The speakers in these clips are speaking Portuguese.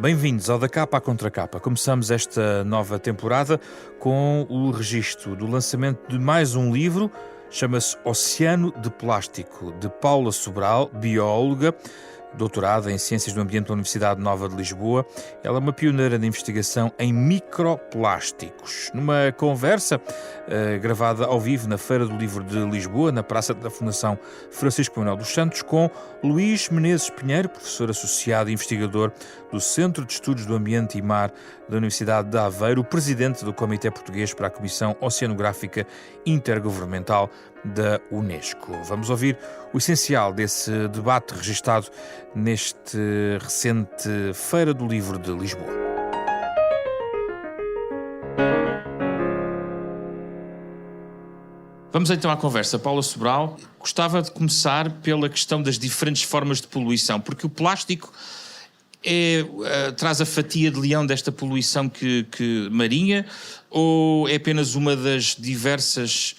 Bem-vindos ao Da Capa à Contracapa. Começamos esta nova temporada com o registro do lançamento de mais um livro, chama-se Oceano de Plástico, de Paula Sobral, bióloga, doutorada em Ciências do Ambiente pela Universidade Nova de Lisboa. Ela é uma pioneira de investigação em microplásticos. Numa conversa gravada ao vivo na Feira do Livro de Lisboa, na Praça da Fundação Francisco Manuel dos Santos, com Luís Menezes Pinheiro, professor associado e investigador do Centro de Estudos do Ambiente e Mar da Universidade de Aveiro, o presidente do Comitê Português para a Comissão Oceanográfica Intergovernamental da Unesco. Vamos ouvir o essencial desse debate registado neste recente Feira do Livro de Lisboa. Vamos então à conversa. Paula Sobral, gostava de começar pela questão das diferentes formas de poluição, porque o plástico traz a fatia de leão desta poluição marinha, ou é apenas uma das diversas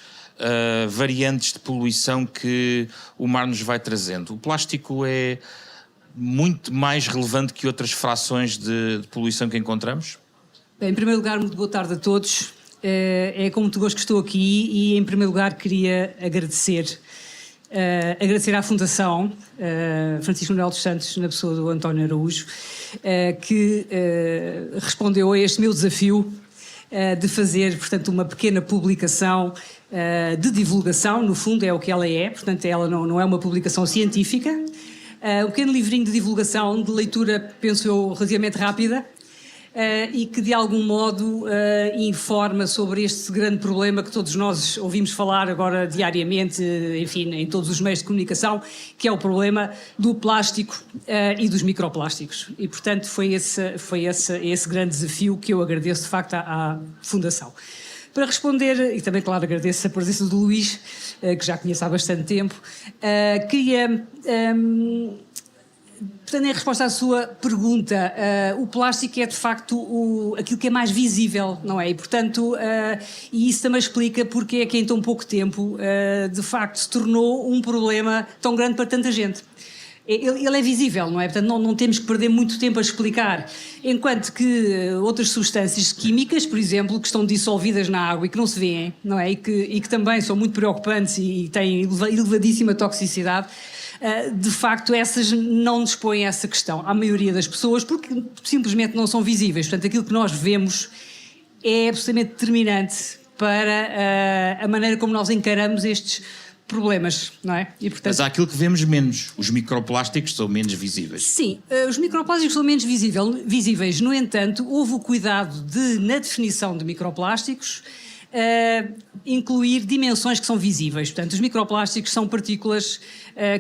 variantes de poluição que o mar nos vai trazendo? O plástico é muito mais relevante que outras frações de poluição que encontramos? Bem, em primeiro lugar, muito boa tarde a todos. É com muito gosto que estou aqui e, em primeiro lugar, queria agradecer à Fundação Francisco Manuel dos Santos, na pessoa do António Araújo, que respondeu a este meu desafio de fazer, portanto, uma pequena publicação de divulgação. No fundo é o que ela é, portanto ela não é uma publicação científica, um pequeno livrinho de divulgação, de leitura, penso eu, relativamente rápida, e que de algum modo informa sobre este grande problema que todos nós ouvimos falar agora diariamente, enfim, em todos os meios de comunicação, que é o problema do plástico e dos microplásticos. E, portanto, foi esse grande desafio que eu agradeço, de facto, à Fundação. Para responder, e também, claro, agradeço a presença do Luís, que já conheço há bastante tempo, queria... Portanto, em resposta à sua pergunta, o plástico é de facto aquilo que é mais visível, não é? E, portanto, e isso também explica porque é que em tão pouco tempo, de facto, se tornou um problema tão grande para tanta gente. Ele é visível, não é? Portanto, não temos que perder muito tempo a explicar. Enquanto que outras substâncias químicas, por exemplo, que estão dissolvidas na água e que não se vêem, não é? E que também são muito preocupantes e têm elevadíssima toxicidade, de facto, essas não nos põem essa questão à maioria das pessoas, porque simplesmente não são visíveis. Portanto, aquilo que nós vemos é absolutamente determinante para a maneira como nós encaramos estes problemas, não é? E, portanto, mas há aquilo que vemos menos. Os microplásticos são menos visíveis. Sim, os microplásticos são menos visíveis. No entanto, houve o cuidado de, na definição de microplásticos, incluir dimensões que são visíveis. Portanto, os microplásticos são partículas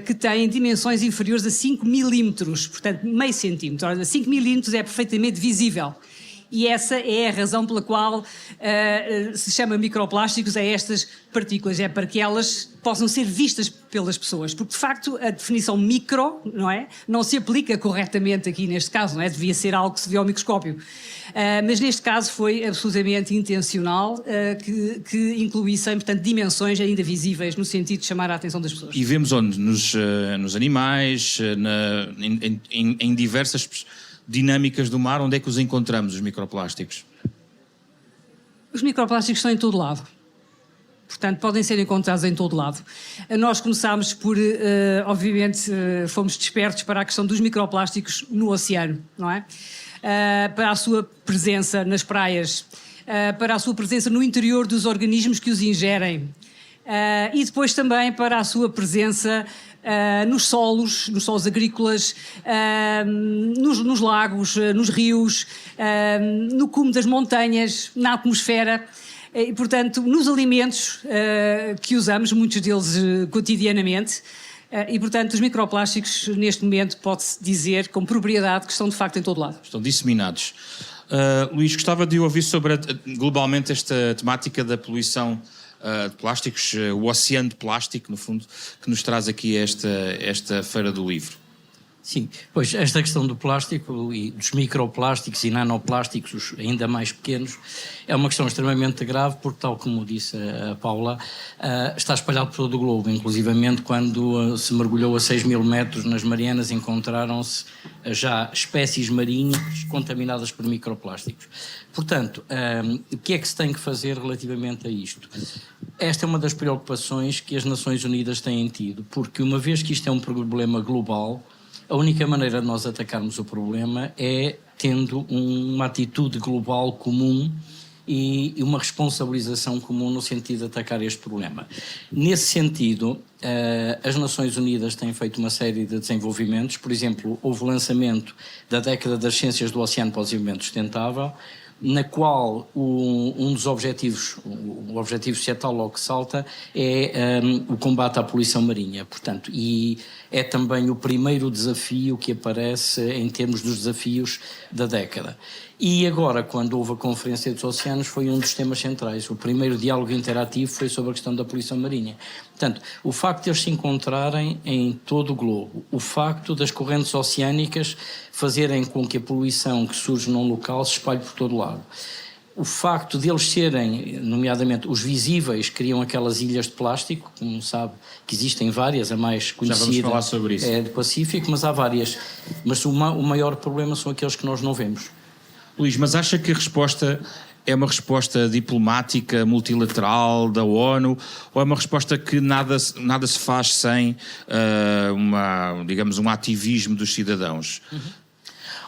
que têm dimensões inferiores a 5 milímetros, portanto, meio centímetro. Ora, 5 milímetros é perfeitamente visível. E essa é a razão pela qual se chama microplásticos a estas partículas, é para que elas possam ser vistas pelas pessoas, porque de facto a definição micro, não é? Não se aplica corretamente aqui neste caso, não é? Devia ser algo que se vê ao microscópio. Mas neste caso foi absolutamente intencional que incluíssem, portanto, dimensões ainda visíveis no sentido de chamar a atenção das pessoas. E vemos onde? Nos animais, em diversas dinâmicas do mar, onde é que os encontramos, os microplásticos? Os microplásticos estão em todo lado. Portanto, podem ser encontrados em todo lado. Nós começámos por, obviamente, fomos despertos para a questão dos microplásticos no oceano, não é? Para a sua presença nas praias, para a sua presença no interior dos organismos que os ingerem, e depois também para a sua presença nos solos agrícolas, nos lagos, nos rios, no cume das montanhas, na atmosfera e, portanto, nos alimentos que usamos, muitos deles cotidianamente. E, portanto, os microplásticos, neste momento, pode-se dizer com propriedade que estão, de facto, em todo lado. Estão disseminados. Luís, gostava de ouvir sobre, globalmente, esta temática da poluição de plásticos, o oceano de plástico, no fundo, que nos traz aqui esta Feira do Livro. Sim, pois esta questão do plástico e dos microplásticos e nanoplásticos, os ainda mais pequenos, é uma questão extremamente grave porque, tal como disse a Paula, está espalhado por todo o globo. Inclusivamente, quando se mergulhou a 6.000 metros nas Marianas, encontraram-se já espécies marinhas contaminadas por microplásticos. Portanto, o que é que se tem que fazer relativamente a isto? Esta é uma das preocupações que as Nações Unidas têm tido, porque uma vez que isto é um problema global, a única maneira de nós atacarmos o problema é tendo uma atitude global comum e uma responsabilização comum no sentido de atacar este problema. Nesse sentido, as Nações Unidas têm feito uma série de desenvolvimentos. Por exemplo, houve o lançamento da década das ciências do oceano para o desenvolvimento sustentável, na qual um dos objetivos, o objetivo societal logo que salta, é o combate à poluição marinha. Portanto, e é também o primeiro desafio que aparece em termos dos desafios da década. E agora, quando houve a Conferência dos Oceanos, foi um dos temas centrais. O primeiro diálogo interativo foi sobre a questão da poluição marinha. Portanto, o facto de eles se encontrarem em todo o globo, o facto das correntes oceânicas fazerem com que a poluição que surge num local se espalhe por todo o lado. O facto de eles serem, nomeadamente os visíveis, criam aquelas ilhas de plástico, como sabe, que existem várias, a mais conhecida Já vamos falar sobre isso. É do Pacífico, mas há várias. Mas o maior problema são aqueles que nós não vemos. Luís, mas acha que a resposta é uma resposta diplomática, multilateral, da ONU, ou é uma resposta que nada se faz sem um ativismo dos cidadãos?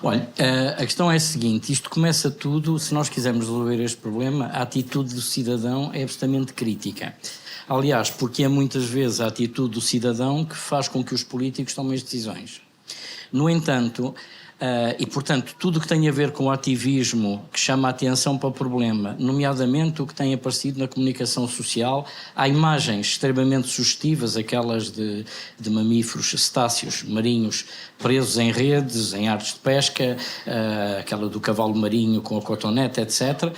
Olha, a questão é a seguinte, isto começa tudo, se nós quisermos resolver este problema, a atitude do cidadão é absolutamente crítica. Aliás, porque é muitas vezes a atitude do cidadão que faz com que os políticos tomem as decisões. No entanto, e portanto tudo o que tem a ver com o ativismo que chama a atenção para o problema, nomeadamente o que tem aparecido na comunicação social, há imagens extremamente sugestivas, aquelas de mamíferos cetáceos marinhos presos em redes, em artes de pesca, aquela do cavalo marinho com a cotonete, etc.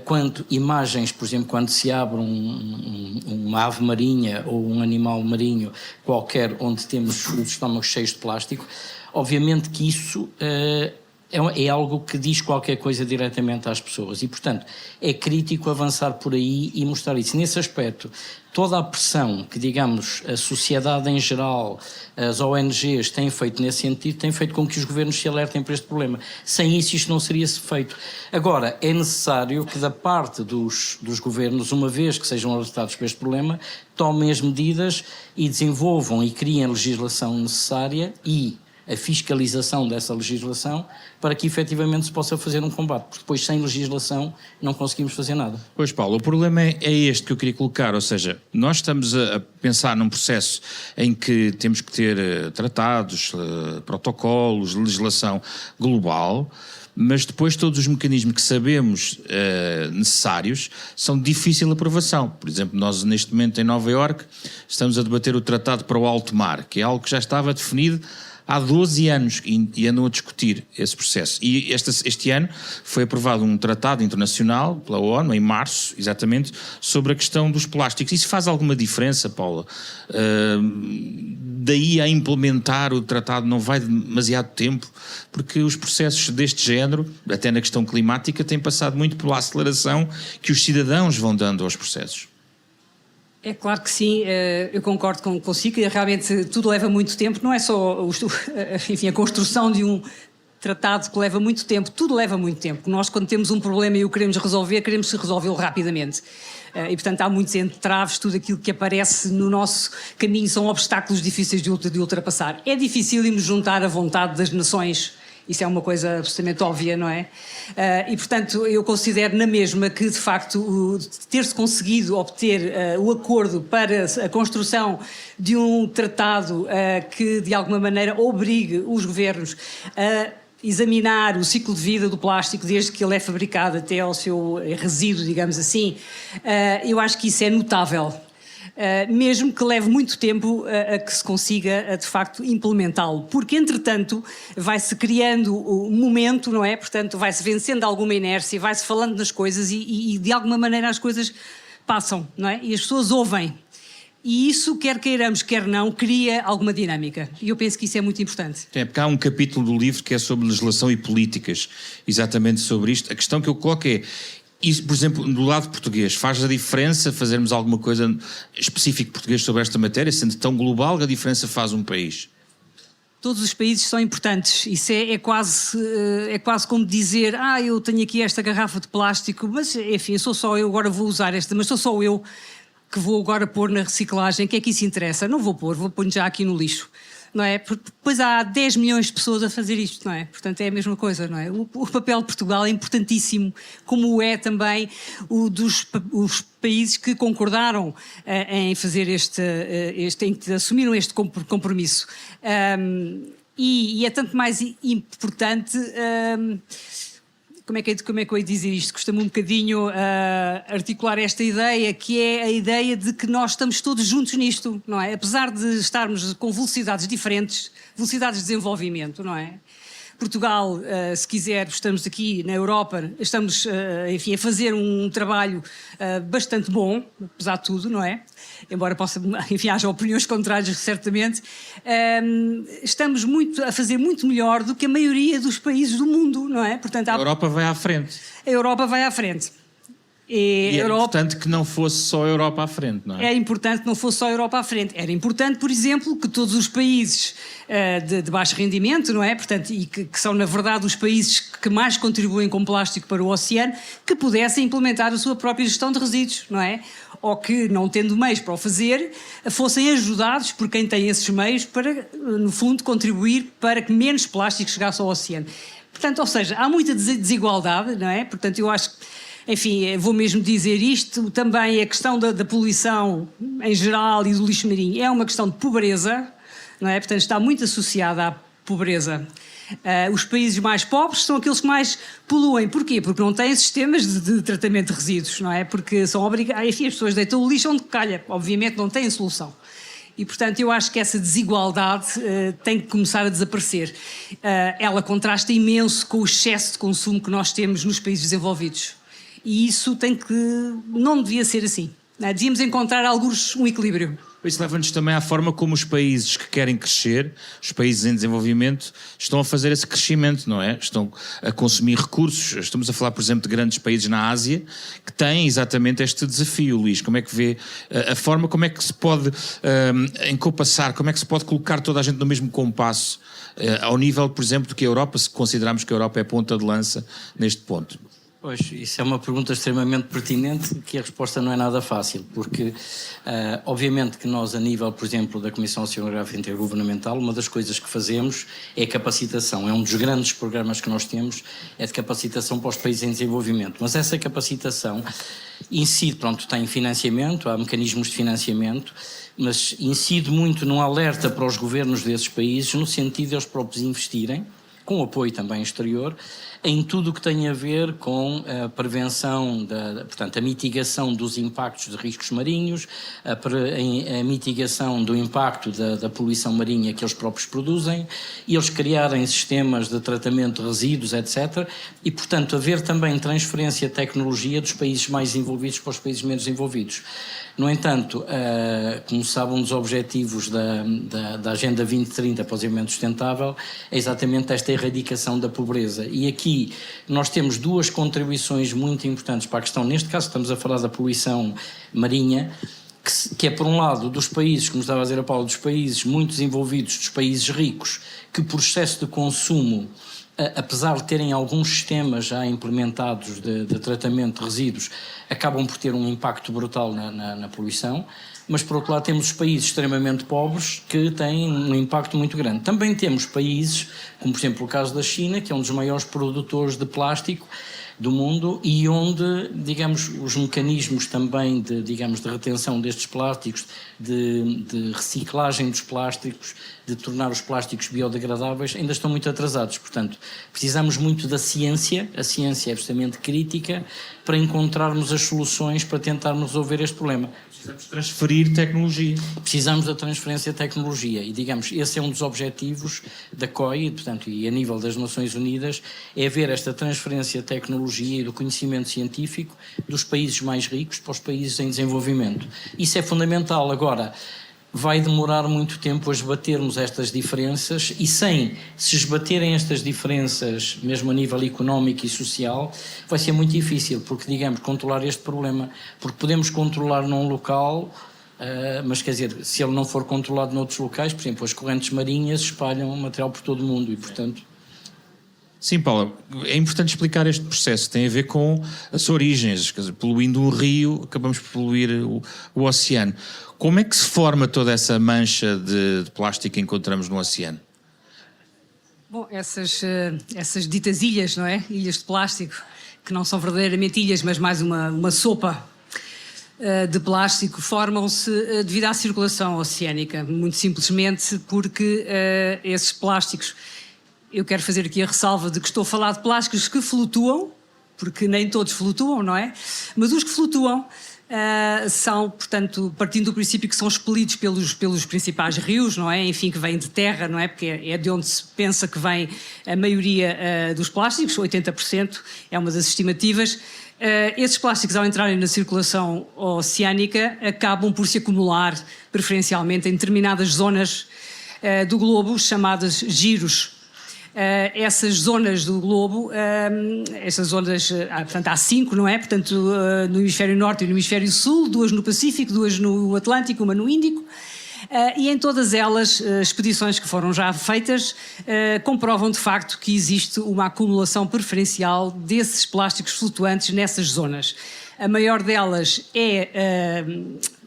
Quanto imagens, por exemplo, quando se abre uma ave marinha ou um animal marinho qualquer onde temos os estômagos cheios de plástico. Obviamente que isso é algo que diz qualquer coisa diretamente às pessoas e, portanto, é crítico avançar por aí e mostrar isso. Nesse aspecto, toda a pressão que, digamos, a sociedade em geral, as ONGs têm feito nesse sentido, tem feito com que os governos se alertem para este problema. Sem isso, isto não seria feito. Agora, é necessário que da parte dos governos, uma vez que sejam alertados para este problema, tomem as medidas e desenvolvam e criem a legislação necessária e a fiscalização dessa legislação para que efetivamente se possa fazer um combate, porque depois sem legislação não conseguimos fazer nada. Pois, Paulo, o problema é este que eu queria colocar, ou seja, nós estamos a pensar num processo em que temos que ter tratados, protocolos, legislação global, mas depois todos os mecanismos que sabemos necessários são de difícil aprovação. Por exemplo, nós neste momento em Nova Iorque estamos a debater o Tratado para o Alto Mar, que é algo que já estava definido há 12 anos e andam a discutir esse processo. E este ano foi aprovado um tratado internacional pela ONU, em março, exatamente, sobre a questão dos plásticos. Isso faz alguma diferença, Paula? Daí a implementar o tratado não vai demasiado tempo, porque os processos deste género, até na questão climática, têm passado muito pela aceleração que os cidadãos vão dando aos processos. É claro que sim, eu concordo consigo que realmente tudo leva muito tempo, não é só enfim, a construção de um tratado que leva muito tempo, tudo leva muito tempo. Nós, quando temos um problema e o queremos resolvê-lo rapidamente. E, portanto, há muitos entraves, tudo aquilo que aparece no nosso caminho são obstáculos difíceis de ultrapassar. É difícil irmos juntar a vontade das nações. Isso é uma coisa absolutamente óbvia, não é? E, portanto, eu considero na mesma que, de facto, ter-se conseguido obter o acordo para a construção de um tratado que, de alguma maneira, obrigue os governos a examinar o ciclo de vida do plástico desde que ele é fabricado até ao seu resíduo, digamos assim, eu acho que isso é notável. Mesmo que leve muito tempo a que se consiga, de facto, implementá-lo. Porque, entretanto, vai-se criando um momento, não é? Portanto, vai-se vencendo alguma inércia, vai-se falando nas coisas e, de alguma maneira, as coisas passam, não é? E as pessoas ouvem. E isso, quer queiramos, quer não, cria alguma dinâmica. E eu penso que isso é muito importante. É, porque há um capítulo do livro que é sobre legislação e políticas, exatamente sobre isto. A questão que eu coloco é, isso, por exemplo, do lado português, faz a diferença fazermos alguma coisa específica português sobre esta matéria, sendo tão global, a diferença faz um país? Todos os países são importantes. Isso é quase como dizer, eu tenho aqui esta garrafa de plástico, mas enfim, sou só eu, agora vou usar esta, mas sou só eu que vou agora pôr na reciclagem. O que é que isso interessa? Não vou pôr já aqui no lixo. Não é? Porque depois há 10 milhões de pessoas a fazer isto, não é? Portanto, é a mesma coisa, não é? O papel de Portugal é importantíssimo, como é também os países que concordaram em fazer em que assumiram este compromisso. E é tanto mais importante... Como é que eu ia dizer isto? Custa-me um bocadinho articular esta ideia, que é a ideia de que nós estamos todos juntos nisto, não é? Apesar de estarmos com velocidades diferentes, velocidades de desenvolvimento, não é? Portugal, se quiser, estamos aqui na Europa, estamos, enfim, a fazer um trabalho bastante bom, apesar de tudo, não é? Embora enfim, haja opiniões contrárias, certamente, estamos a fazer muito melhor do que a maioria dos países do mundo, não é? Portanto, A Europa vai à frente. A Europa vai à frente. E é importante que não fosse só a Europa à frente, não é? É importante que não fosse só a Europa à frente. Era importante, por exemplo, que todos os países de baixo rendimento, não é? Portanto, e que são, na verdade, os países que mais contribuem com plástico para o oceano, que pudessem implementar a sua própria gestão de resíduos, não é? Ou que, não tendo meios para o fazer, fossem ajudados por quem tem esses meios para, no fundo, contribuir para que menos plástico chegasse ao oceano. Portanto, ou seja, há muita desigualdade, não é? Portanto, eu acho que, enfim, vou mesmo dizer isto, também a questão da poluição em geral e do lixo marinho é uma questão de pobreza, não é? Portanto, está muito associada à pobreza. Os países mais pobres são aqueles que mais poluem. Porquê? Porque não têm sistemas de tratamento de resíduos, não é? Porque são obrigados, enfim, as pessoas deitam o lixo onde calha, obviamente não têm solução. E, portanto, eu acho que essa desigualdade tem que começar a desaparecer. Ela contrasta imenso com o excesso de consumo que nós temos nos países desenvolvidos. E isso não devia ser assim. Devíamos encontrar alguns um equilíbrio. Isso leva-nos também à forma como os países que querem crescer, os países em desenvolvimento, estão a fazer esse crescimento, não é? Estão a consumir recursos. Estamos a falar, por exemplo, de grandes países na Ásia que têm exatamente este desafio, Luís. Como é que vê a forma, como é que se pode encompassar, como é que se pode colocar toda a gente no mesmo compasso, ao nível, por exemplo, do que a Europa, se considerarmos que a Europa é ponta de lança neste ponto? Pois, isso é uma pergunta extremamente pertinente, que a resposta não é nada fácil, porque obviamente que nós, a nível, por exemplo, da Comissão Oceanográfica Intergovernamental, uma das coisas que fazemos é capacitação. É um dos grandes programas que nós temos, é de capacitação para os países em desenvolvimento. Mas essa capacitação incide, tem financiamento, há mecanismos de financiamento, mas incide muito num alerta para os governos desses países, no sentido de eles próprios investirem, com apoio também exterior, em tudo o que tem a ver com a prevenção, portanto, a mitigação dos impactos de riscos marinhos, a mitigação do impacto da poluição marinha que eles próprios produzem, e eles criarem sistemas de tratamento de resíduos, etc. E, portanto, haver também transferência de tecnologia dos países mais desenvolvidos para os países menos desenvolvidos. No entanto, como sabem, um dos objetivos da Agenda 2030 para o Desenvolvimento Sustentável é exatamente esta erradicação da pobreza. E aqui nós temos duas contribuições muito importantes para a questão. Neste caso estamos a falar da poluição marinha, que é, por um lado, dos países, como estava a dizer a Paula, dos países muito desenvolvidos, dos países ricos, que por excesso de consumo, apesar de terem alguns sistemas já implementados de tratamento de resíduos, acabam por ter um impacto brutal na poluição, mas por outro lado temos os países extremamente pobres que têm um impacto muito grande. Também temos países, como por exemplo o caso da China, que é um dos maiores produtores de plástico do mundo e onde, digamos, os mecanismos também de retenção destes plásticos, de reciclagem dos plásticos, de tornar os plásticos biodegradáveis ainda estão muito atrasados. Portanto, precisamos muito da ciência, a ciência é absolutamente crítica, para encontrarmos as soluções para tentarmos resolver este problema. Precisamos transferir tecnologia. Precisamos da transferência de tecnologia e, digamos, esse é um dos objetivos da COI, portanto, e a nível das Nações Unidas, é haver esta transferência de tecnologia e do conhecimento científico dos países mais ricos para os países em desenvolvimento. Isso é fundamental. Agora, vai demorar muito tempo a esbatermos estas diferenças e sem se esbaterem estas diferenças, mesmo a nível económico e social, vai ser muito difícil, porque, digamos, controlar este problema, porque podemos controlar num local, mas quer dizer, se ele não for controlado noutros locais, por exemplo, as correntes marinhas espalham material por todo o mundo e, portanto... Sim, Paula, é importante explicar este processo, tem a ver com as origens, quer dizer, poluindo um rio, acabamos por poluir o oceano. Como é que se forma toda essa mancha de plástico que encontramos no oceano? Bom, essas ditas ilhas, não é? Ilhas de plástico, que não são verdadeiramente ilhas, mas mais uma sopa de plástico, formam-se devido à circulação oceânica, muito simplesmente porque esses plásticos, eu quero fazer aqui a ressalva de que estou a falar de plásticos que flutuam, porque nem todos flutuam, não é? Mas os que flutuam são, portanto, partindo do princípio que são expelidos pelos principais rios, não é? Enfim, que vêm de terra, não é? Porque é de onde se pensa que vem a maioria dos plásticos, 80% é uma das estimativas. Esses plásticos, ao entrarem na circulação oceânica, acabam por se acumular preferencialmente em determinadas zonas do globo, chamadas giros. Essas zonas do globo, essas zonas, portanto há 5, não é? Portanto, no hemisfério norte e no hemisfério sul, 2 no Pacífico, 2 no Atlântico, 1 no Índico, e em todas elas, expedições que foram já feitas, comprovam de facto que existe uma acumulação preferencial desses plásticos flutuantes nessas zonas. A maior delas é,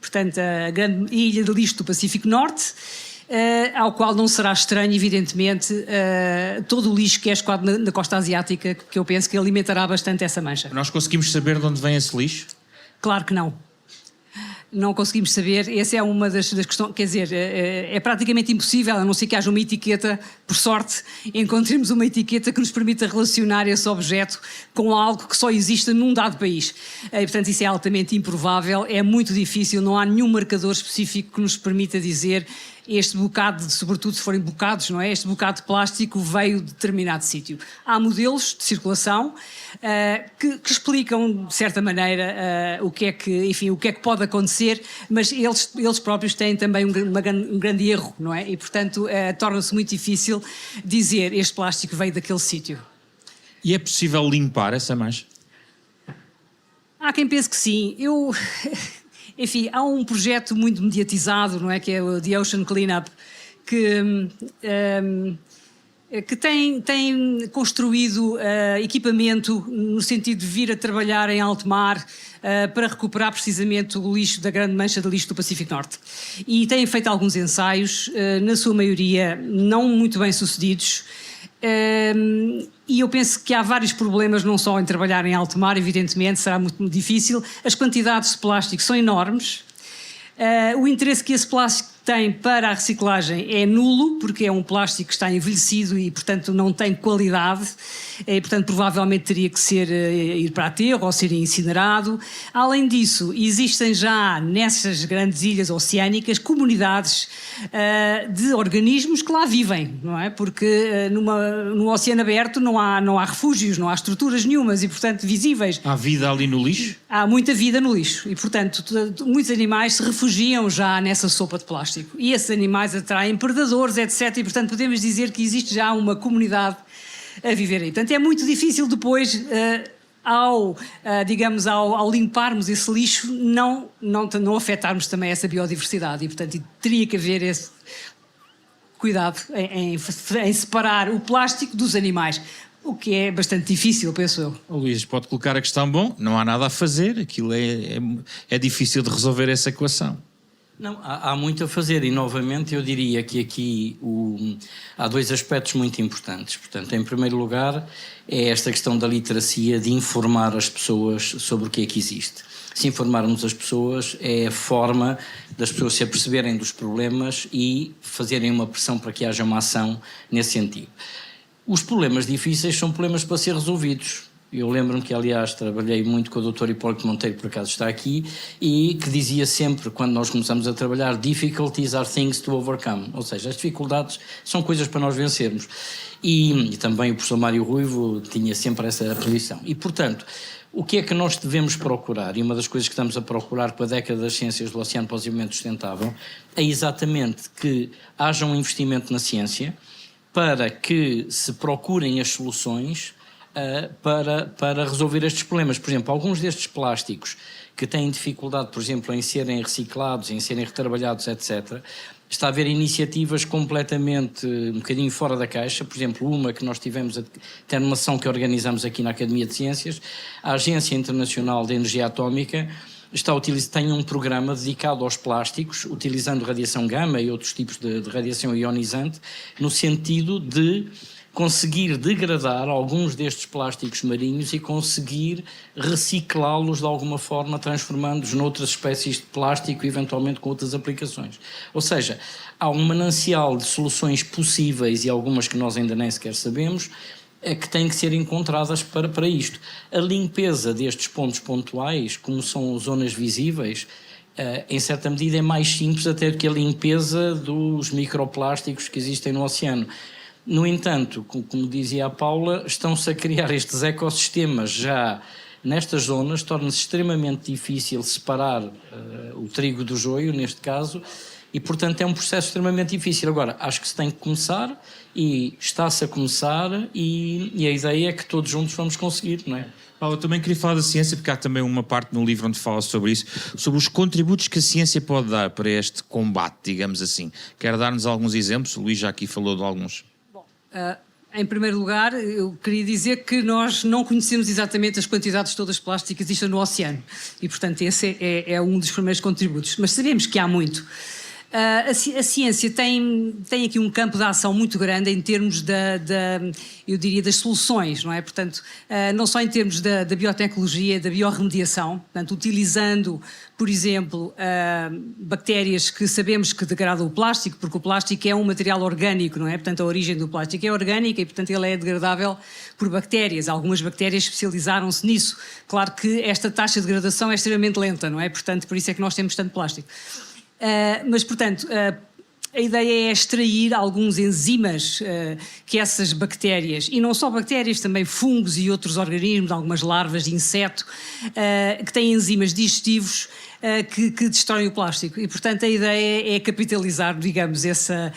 portanto, a grande ilha de lixo do Pacífico Norte, ao qual não será estranho, evidentemente, todo o lixo que é escoado na costa asiática, que eu penso que alimentará bastante essa mancha. Nós conseguimos saber de onde vem esse lixo? Claro que não. Não conseguimos saber, essa é uma das questões, quer dizer, é praticamente impossível, a não ser que haja uma etiqueta, por sorte, encontremos uma etiqueta que nos permita relacionar esse objeto com algo que só existe num dado país. E, portanto, isso é altamente improvável, é muito difícil, não há nenhum marcador específico que nos permita dizer este bocado, sobretudo se forem bocados, não é? Este bocado de plástico veio de determinado sítio. Há modelos de circulação que explicam, de certa maneira, o que é que pode acontecer, mas eles próprios têm também um grande erro, não é? E, portanto, torna-se muito difícil dizer este plástico veio daquele sítio. E é possível limpar essa mancha? Há quem pense que sim. Enfim, há um projeto muito mediatizado, não é? Que é o The Ocean Cleanup, que tem construído equipamento no sentido de vir a trabalhar em alto mar para recuperar precisamente o lixo da grande mancha de lixo do Pacífico Norte. E têm feito alguns ensaios, na sua maioria não muito bem sucedidos, e eu penso que há vários problemas, não só em trabalhar em alto mar, evidentemente, será muito difícil. As quantidades de plástico são enormes. O interesse que esse plástico tem para a reciclagem é nulo, porque é um plástico que está envelhecido e, portanto, não tem qualidade. E, portanto, provavelmente teria que ir para aterro ou ser incinerado. Além disso, existem já nessas grandes ilhas oceânicas comunidades de organismos que lá vivem, não é? Porque num oceano aberto não há refúgios, não há estruturas nenhumas e, portanto, visíveis. Há vida ali no lixo? Há muita vida no lixo e, portanto, muitos animais se refugiam já nessa sopa de plástico. E esses animais atraem predadores, etc. E, portanto, podemos dizer que existe já uma comunidade a viver aí. Portanto, é muito difícil depois, ao limparmos esse lixo, não afetarmos também essa biodiversidade. E, portanto, teria que haver esse cuidado em separar o plástico dos animais. O que é bastante difícil, penso eu. O Luís pode colocar a questão, bom, não há nada a fazer, aquilo é difícil de resolver essa equação. Não, há muito a fazer e, novamente, eu diria que aqui há dois aspectos muito importantes. Portanto, em primeiro lugar, é esta questão da literacia, de informar as pessoas sobre o que é que existe. Se informarmos as pessoas, é a forma das pessoas se aperceberem dos problemas e fazerem uma pressão para que haja uma ação nesse sentido. Os problemas difíceis são problemas para ser resolvidos. Eu lembro-me que, aliás, trabalhei muito com o Dr. Hipólito Monteiro, por acaso está aqui, e que dizia sempre, quando nós começamos a trabalhar, difficulties are things to overcome, ou seja, as dificuldades são coisas para nós vencermos. E também o professor Mário Ruivo tinha sempre essa posição. E, portanto, o que é que nós devemos procurar? E uma das coisas que estamos a procurar com a década das ciências do Oceano para o Desenvolvimento Sustentável é exatamente que haja um investimento na ciência para que se procurem as soluções para resolver estes problemas. Por exemplo, alguns destes plásticos que têm dificuldade, por exemplo, em serem reciclados, em serem retrabalhados, etc., está a haver iniciativas completamente um bocadinho fora da caixa. Por exemplo, uma que nós tivemos até numa ação que organizamos aqui na Academia de Ciências, a Agência Internacional de Energia Atómica tem um programa dedicado aos plásticos, utilizando radiação gama e outros tipos de radiação ionizante, no sentido de conseguir degradar alguns destes plásticos marinhos e conseguir reciclá-los de alguma forma, transformando-os noutras espécies de plástico, eventualmente com outras aplicações. Ou seja, há um manancial de soluções possíveis e algumas que nós ainda nem sequer sabemos, que têm que ser encontradas para isto. A limpeza destes pontos pontuais, como são zonas visíveis, em certa medida é mais simples até do que a limpeza dos microplásticos que existem no oceano. No entanto, como dizia a Paula, estão-se a criar estes ecossistemas já nestas zonas, torna-se extremamente difícil separar o trigo do joio, neste caso, e, portanto, é um processo extremamente difícil. Agora, acho que se tem que começar e está-se a começar e a ideia é que todos juntos vamos conseguir, não é? Paulo, eu também queria falar da ciência, porque há também uma parte no livro onde fala sobre isso, sobre os contributos que a ciência pode dar para este combate, digamos assim. Quer dar-nos alguns exemplos? O Luís já aqui falou de alguns. Em primeiro lugar, eu queria dizer que nós não conhecemos exatamente as quantidades todas de plástico que existem no oceano e, portanto, esse é um dos primeiros contributos. Mas sabemos que há muito. A ciência tem aqui um campo de ação muito grande em termos eu diria, das soluções, não é? Portanto, não só em termos da biotecnologia, da biorremediação, portanto, utilizando, por exemplo, bactérias que sabemos que degradam o plástico, porque o plástico é um material orgânico, não é? Portanto, a origem do plástico é orgânica e, portanto, ele é degradável por bactérias. Algumas bactérias especializaram-se nisso. Claro que esta taxa de degradação é extremamente lenta, não é? Portanto, por isso é que nós temos tanto plástico. Mas, portanto, a ideia é extrair alguns enzimas que essas bactérias, e não só bactérias, também fungos e outros organismos, algumas larvas de inseto, que têm enzimas digestivos que destroem o plástico. E, portanto, a ideia é capitalizar, digamos, essas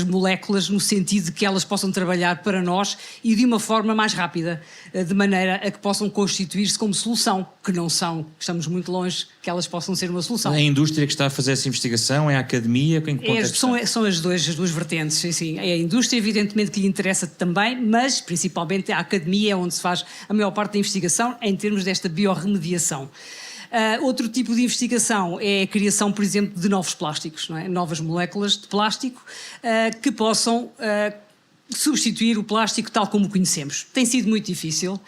moléculas no sentido de que elas possam trabalhar para nós e de uma forma mais rápida, de maneira a que possam constituir-se como solução, que não são, estamos muito longe que elas possam ser uma solução. É a indústria que está a fazer essa investigação? É a academia? São as duas vertentes, sim. É a indústria, evidentemente, que lhe interessa também, mas principalmente a academia é onde se faz a maior parte da investigação em termos desta biorremediação. Outro tipo de investigação é a criação, por exemplo, de novos plásticos, não é? Novas moléculas de plástico que possam substituir o plástico tal como o conhecemos. Tem sido muito difícil.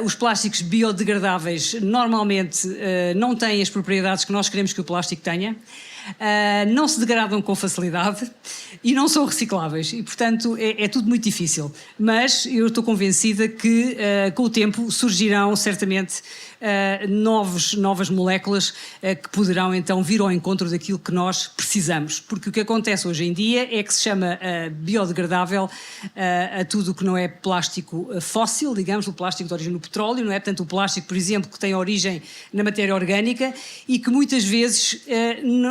Os plásticos biodegradáveis normalmente não têm as propriedades que nós queremos que o plástico tenha, não se degradam com facilidade e não são recicláveis e, portanto, é tudo muito difícil. Mas eu estou convencida que com o tempo surgirão certamente novas moléculas que poderão então vir ao encontro daquilo que nós precisamos, porque o que acontece hoje em dia é que se chama biodegradável a tudo o que não é plástico fóssil, digamos, o plástico de origem no petróleo, não é? Portanto, o plástico, por exemplo, que tem origem na matéria orgânica e que muitas vezes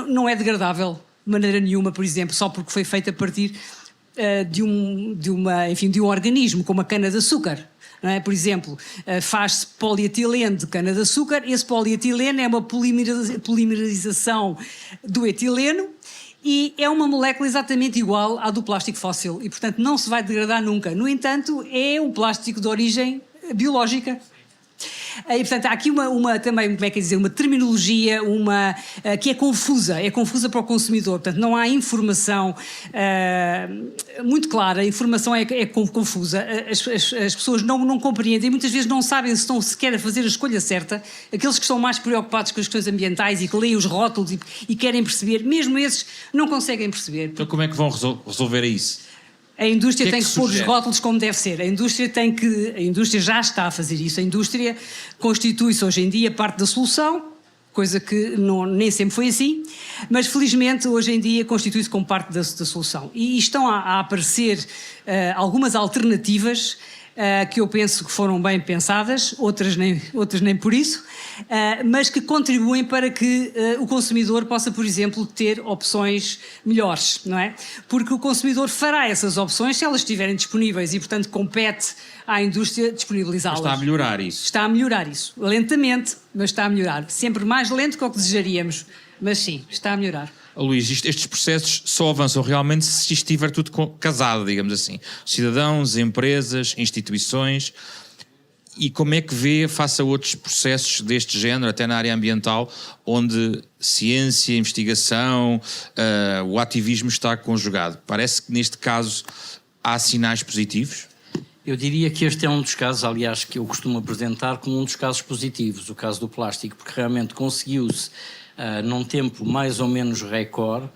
não é degradável de maneira nenhuma, por exemplo, só porque foi feito a partir de um organismo, como a cana-de-açúcar. Não é? Por exemplo, faz-se polietileno de cana-de-açúcar, esse polietileno é uma polimerização do etileno e é uma molécula exatamente igual à do plástico fóssil e, portanto, não se vai degradar nunca. No entanto, é um plástico de origem biológica. E, portanto, há aqui também, como é que é dizer, uma terminologia que é confusa para o consumidor. Portanto, não há informação muito clara, a informação é confusa. As pessoas não compreendem, muitas vezes não sabem se estão sequer a fazer a escolha certa. Aqueles que estão mais preocupados com as questões ambientais e que leem os rótulos e querem perceber, mesmo esses não conseguem perceber. Então como é que vão resolver isso? A indústria tem que que pôr os sugere? rótulos como deve ser. A indústria já está a fazer isso. A indústria constitui-se hoje em dia parte da solução, coisa que nem sempre foi assim, mas felizmente hoje em dia constitui-se como parte da solução. E estão a aparecer algumas alternativas que eu penso que foram bem pensadas, outras nem por isso, mas que contribuem para que o consumidor possa, por exemplo, ter opções melhores, não é? Porque o consumidor fará essas opções se elas estiverem disponíveis e, portanto, compete à indústria disponibilizá-las. Está a melhorar isso? Está a melhorar isso. Lentamente, mas está a melhorar. Sempre mais lento que o que desejaríamos, mas sim, está a melhorar. Luís, estes processos só avançam realmente se estiver tudo casado, digamos assim. Cidadãos, empresas, instituições. E como é que vê, face a outros processos deste género, até na área ambiental, onde ciência, investigação, o ativismo está conjugado? Parece que neste caso há sinais positivos? Eu diria que este é um dos casos, aliás, que eu costumo apresentar como um dos casos positivos, o caso do plástico, porque realmente conseguiu-se, num tempo mais ou menos recorde,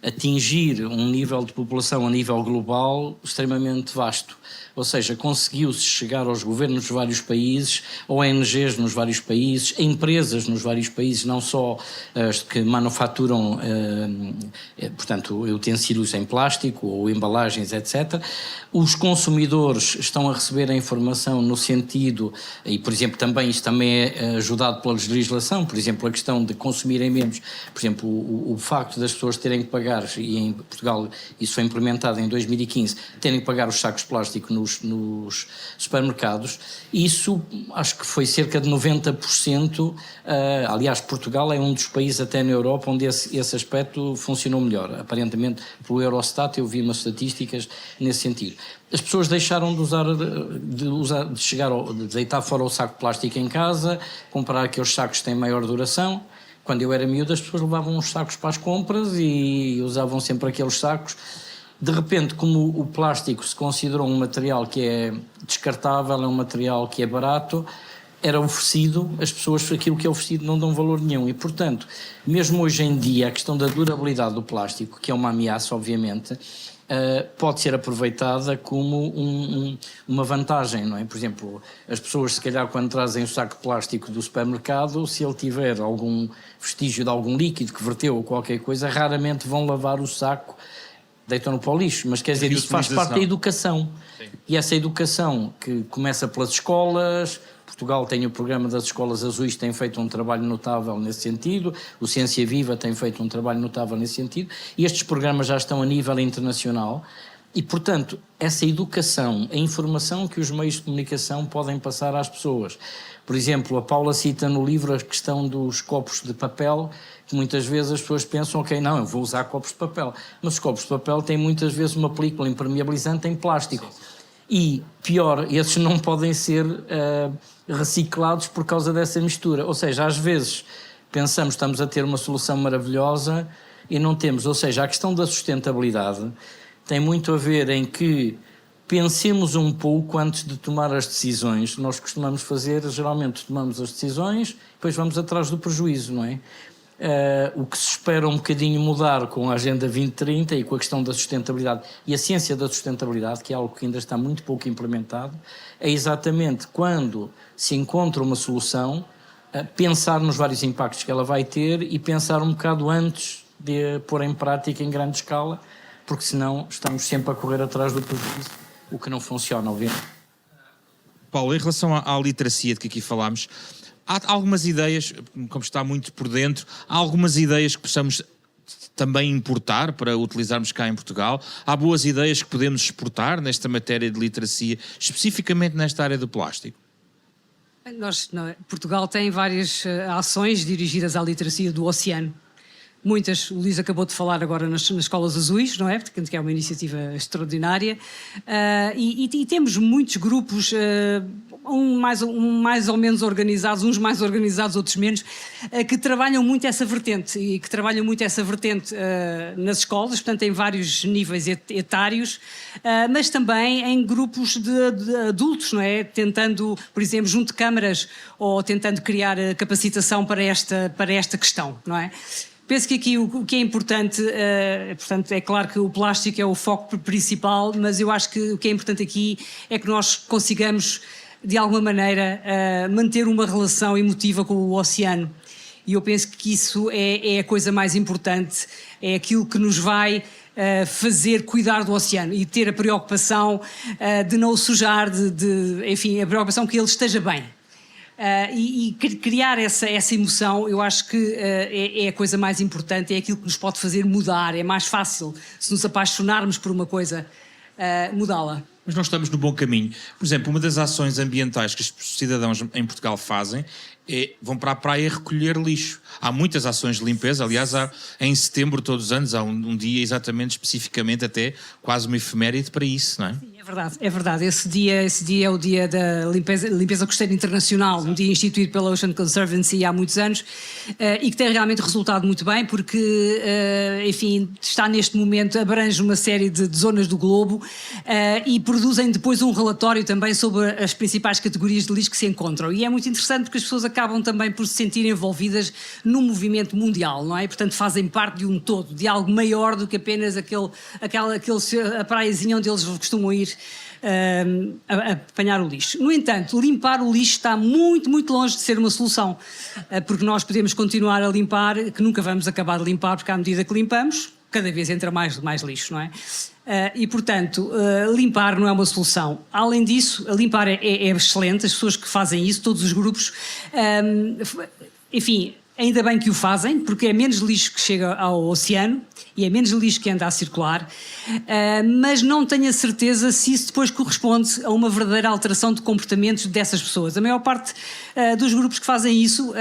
atingir um nível de população a nível global extremamente vasto. Ou seja, conseguiu-se chegar aos governos dos vários países, ONGs nos vários países, empresas nos vários países, não só as que manufaturam, portanto, utensílios em plástico ou embalagens, etc. Os consumidores estão a receber a informação no sentido, e por exemplo, isso também é ajudado pela legislação, por exemplo, a questão de consumirem menos, por exemplo, o facto das pessoas terem que pagar, e em Portugal isso foi implementado em 2015, terem que pagar os sacos de plástico nos supermercados, isso acho que foi cerca de 90%, aliás, Portugal é um dos países até na Europa onde esse aspecto funcionou melhor, aparentemente pelo Eurostat eu vi umas estatísticas nesse sentido. As pessoas deixaram de deitar fora o saco de plástico em casa, comprar aqueles sacos que têm maior duração. Quando eu era miúdo, as pessoas levavam uns sacos para as compras e usavam sempre aqueles sacos. De repente, como o plástico se considerou um material que é descartável, é um material que é barato, era oferecido, as pessoas, aquilo que é oferecido não dão valor nenhum. E, portanto, mesmo hoje em dia, a questão da durabilidade do plástico, que é uma ameaça, obviamente, pode ser aproveitada como uma vantagem, não é? Por exemplo, as pessoas, se calhar, quando trazem o saco de plástico do supermercado, se ele tiver algum vestígio de algum líquido que verteu ou qualquer coisa, raramente vão lavar o saco, deitam-no para o lixo, mas quer dizer, isso faz parte da educação. Sim. E essa educação que começa pelas escolas, Portugal tem o programa das escolas azuis, tem feito um trabalho notável nesse sentido, o Ciência Viva tem feito um trabalho notável nesse sentido, e estes programas já estão a nível internacional, e portanto, essa educação, a informação que os meios de comunicação podem passar às pessoas. Por exemplo, a Paula cita no livro a questão dos copos de papel, que muitas vezes as pessoas pensam, ok, não, eu vou usar copos de papel. Mas os copos de papel têm muitas vezes uma película impermeabilizante em plástico. E, pior, esses não podem ser reciclados por causa dessa mistura. Ou seja, às vezes pensamos que estamos a ter uma solução maravilhosa e não temos. Ou seja, a questão da sustentabilidade tem muito a ver em que pensemos um pouco antes de tomar as decisões. Nós costumamos fazer, geralmente tomamos as decisões, depois vamos atrás do prejuízo, não é? O que se espera um bocadinho mudar com a Agenda 2030 e com a questão da sustentabilidade e a ciência da sustentabilidade, que é algo que ainda está muito pouco implementado, é exatamente quando se encontra uma solução, pensar nos vários impactos que ela vai ter e pensar um bocado antes de pôr em prática em grande escala, porque senão estamos sempre a correr atrás do prejuízo, o que não funciona, obviamente. Paulo, em relação à literacia de que aqui falámos, há algumas ideias, como está muito por dentro, há algumas ideias que possamos também importar para utilizarmos cá em Portugal? Há boas ideias que podemos exportar nesta matéria de literacia, especificamente nesta área do plástico? Portugal tem várias ações dirigidas à literacia do oceano. Muitas, o Luís acabou de falar agora nas escolas azuis, não é? Que é uma iniciativa extraordinária. E temos muitos grupos, mais ou menos organizados, uns mais organizados, outros menos, que trabalham muito essa vertente nas escolas, portanto em vários níveis etários, mas também em grupos de adultos, não é? Tentando, por exemplo, junto de câmaras ou tentando criar capacitação para esta questão, não é? Penso que aqui o que é importante, portanto, é claro que o plástico é o foco principal, mas eu acho que o que é importante aqui é que nós consigamos, de alguma maneira, manter uma relação emotiva com o oceano. E eu penso que isso é a coisa mais importante, é aquilo que nos vai fazer cuidar do oceano e ter a preocupação de não o sujar, enfim, a preocupação que ele esteja bem. E criar essa emoção, eu acho que é a coisa mais importante, é aquilo que nos pode fazer mudar. É mais fácil, se nos apaixonarmos por uma coisa, mudá-la. Mas nós estamos no bom caminho. Por exemplo, uma das ações ambientais que os cidadãos em Portugal fazem vão para a praia recolher lixo. Há muitas ações de limpeza, aliás, em setembro todos os anos há um dia exatamente, especificamente, até quase uma efeméride para isso, não é? Sim, é verdade. Esse dia é o dia da limpeza costeira internacional, um dia instituído pela Ocean Conservancy há muitos anos, e que tem realmente resultado muito bem, porque, enfim, está neste momento, abrange uma série de zonas do globo, e produzem depois um relatório também sobre as principais categorias de lixo que se encontram. E é muito interessante porque as pessoas acabam também por se sentir envolvidas num movimento mundial, não é? Portanto, fazem parte de um todo, de algo maior do que apenas a praiazinha onde eles costumam ir a apanhar o lixo. No entanto, limpar o lixo está muito, muito longe de ser uma solução, porque nós podemos continuar a limpar, que nunca vamos acabar de limpar, porque à medida que limpamos, cada vez entra mais lixo, não é? E, portanto, limpar não é uma solução. Além disso, limpar é excelente, as pessoas que fazem isso, todos os grupos, enfim, ainda bem que o fazem, porque é menos lixo que chega ao oceano e é menos lixo que anda a circular, mas não tenho a certeza se isso depois corresponde a uma verdadeira alteração de comportamentos dessas pessoas. A maior parte dos grupos que fazem isso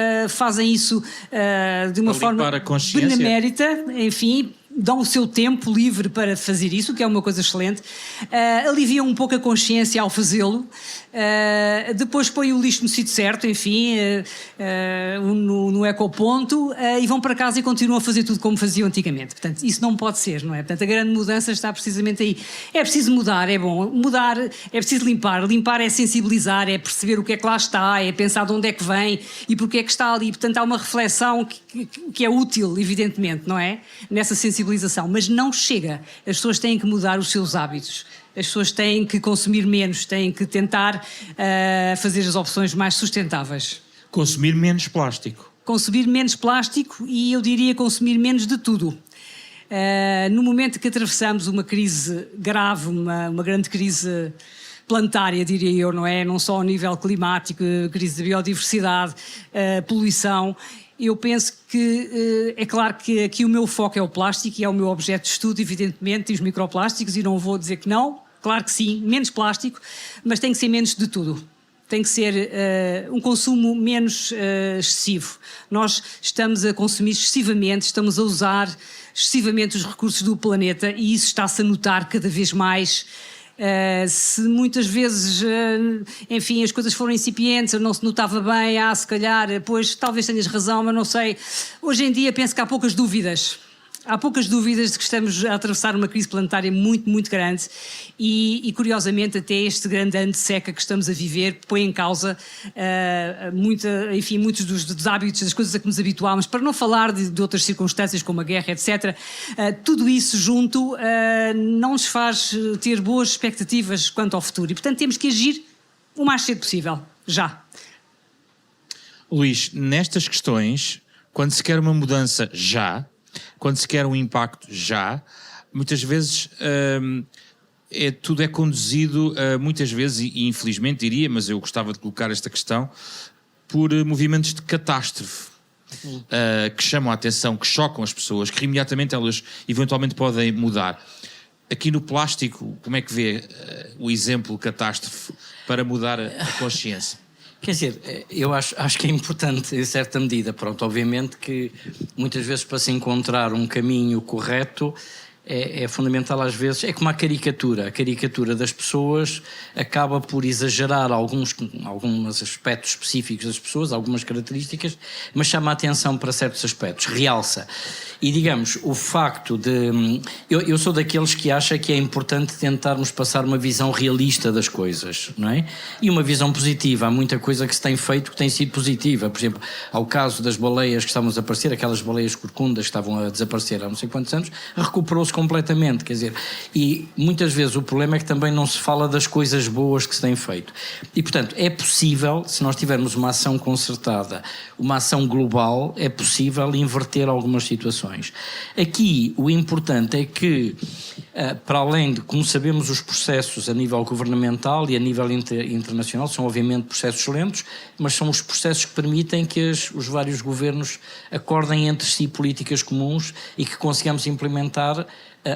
de uma forma benemérita, enfim, dão o seu tempo livre para fazer isso, que é uma coisa excelente, aliviam um pouco a consciência ao fazê-lo, depois põem o lixo no sítio certo, enfim, no ecoponto, e vão para casa e continuam a fazer tudo como faziam antigamente. Portanto, isso não pode ser, não é? Portanto, a grande mudança está precisamente aí. É preciso mudar, é bom. Mudar, é preciso limpar. Limpar é sensibilizar, é perceber o que é que lá está, é pensar de onde é que vem e porque é que está ali. Portanto, há uma reflexão que é útil, evidentemente, não é? Nessa sensibilização, mas não chega. As pessoas têm que mudar os seus hábitos. As pessoas têm que consumir menos, têm que tentar fazer as opções mais sustentáveis. Consumir menos plástico. Consumir menos plástico e, eu diria, consumir menos de tudo. No momento que atravessamos uma crise grave, uma grande crise planetária, diria eu, não é? Não só ao nível climático, crise de biodiversidade, poluição. Eu penso que é claro que aqui o meu foco é o plástico e é o meu objeto de estudo, evidentemente, e os microplásticos, e não vou dizer que não, claro que sim, menos plástico, mas tem que ser menos de tudo. Tem que ser um consumo menos excessivo. Nós estamos a consumir excessivamente, estamos a usar excessivamente os recursos do planeta e isso está-se a notar cada vez mais. Se muitas vezes, enfim, as coisas foram incipientes, não se notava bem, se calhar, pois talvez tenhas razão, mas não sei. Hoje em dia penso que há poucas dúvidas. Há poucas dúvidas de que estamos a atravessar uma crise planetária muito, muito grande e curiosamente, até este grande ano de seca que estamos a viver põe em causa muitos dos hábitos, das coisas a que nos habituámos, para não falar de outras circunstâncias como a guerra, etc. Tudo isso junto não nos faz ter boas expectativas quanto ao futuro e, portanto, temos que agir o mais cedo possível, já. Luís, nestas questões, quando se quer uma mudança já, quando se quer um impacto já, muitas vezes tudo é conduzido, muitas vezes, e infelizmente diria, mas eu gostava de colocar esta questão, por movimentos de catástrofe, que chamam a atenção, que chocam as pessoas, que imediatamente elas eventualmente podem mudar. Aqui no plástico, como é que vê o exemplo catástrofe para mudar a consciência? Quer dizer, eu acho que é importante, em certa medida, pronto, obviamente que muitas vezes para se encontrar um caminho correto é fundamental às vezes, é como a caricatura das pessoas acaba por exagerar alguns aspectos específicos das pessoas, algumas características, mas chama a atenção para certos aspectos, realça. E digamos, o facto de... Eu sou daqueles que acha que é importante tentarmos passar uma visão realista das coisas, não é? E uma visão positiva. Há muita coisa que se tem feito que tem sido positiva. Por exemplo, ao caso das baleias que estavam a desaparecer, aquelas baleias corcundas que estavam a desaparecer há não sei quantos anos, recuperou-se completamente, quer dizer, e muitas vezes o problema é que também não se fala das coisas boas que se têm feito. E, portanto, é possível, se nós tivermos uma ação concertada, uma ação global, é possível inverter algumas situações. Aqui, o importante é que, para além de, como sabemos, os processos a nível governamental e a nível internacional são, obviamente, processos lentos, mas são os processos que permitem que os vários governos acordem entre si políticas comuns e que consigamos implementar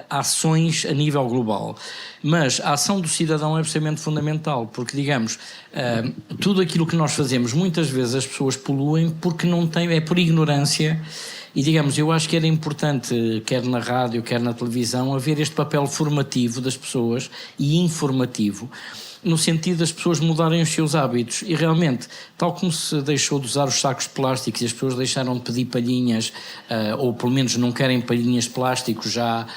ações a nível global. Mas a ação do cidadão é absolutamente fundamental, porque, digamos, tudo aquilo que nós fazemos, muitas vezes as pessoas poluem porque não têm, é por ignorância, e, digamos, eu acho que era importante, quer na rádio, quer na televisão, haver este papel formativo das pessoas e informativo, no sentido das pessoas mudarem os seus hábitos. E realmente, tal como se deixou de usar os sacos de plástico e as pessoas deixaram de pedir palhinhas, ou pelo menos não querem palhinhas de plástico, já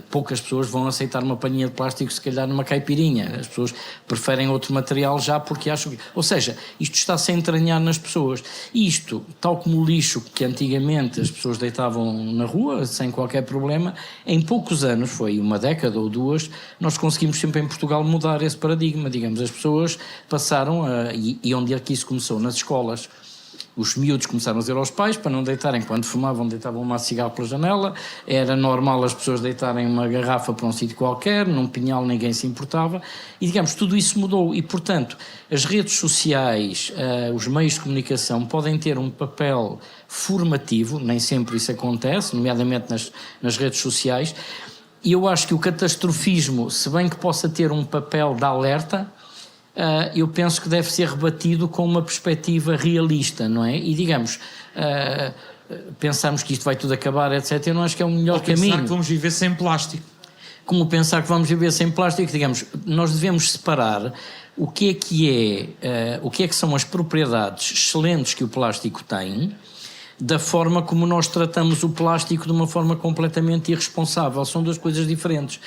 poucas pessoas vão aceitar uma palhinha de plástico, se calhar numa caipirinha. As pessoas preferem outro material já porque acham que... Ou seja, isto está-se a entranhar nas pessoas. E isto, tal como o lixo que antigamente as pessoas deitavam na rua, sem qualquer problema, em poucos anos, foi uma década ou duas, nós conseguimos sempre em Portugal mudar esse paradigma. Digamos, as pessoas passaram e onde é que isso começou? Nas escolas. Os miúdos começaram a dizer aos pais para não deitarem, quando fumavam, deitavam uma cigarro pela janela. Era normal as pessoas deitarem uma garrafa para um sítio qualquer, num pinhal ninguém se importava. E, digamos, tudo isso mudou. E, portanto, as redes sociais, os meios de comunicação podem ter um papel formativo, nem sempre isso acontece, nomeadamente nas redes sociais. E eu acho que o catastrofismo, se bem que possa ter um papel de alerta, eu penso que deve ser rebatido com uma perspectiva realista, não é? E, digamos, pensamos que isto vai tudo acabar, etc. Eu não acho que é o melhor caminho. Pensar que vamos viver sem plástico. Como pensar que vamos viver sem plástico, digamos, nós devemos separar o que é que são as propriedades excelentes que o plástico tem, da forma como nós tratamos o plástico de uma forma completamente irresponsável. São duas coisas diferentes.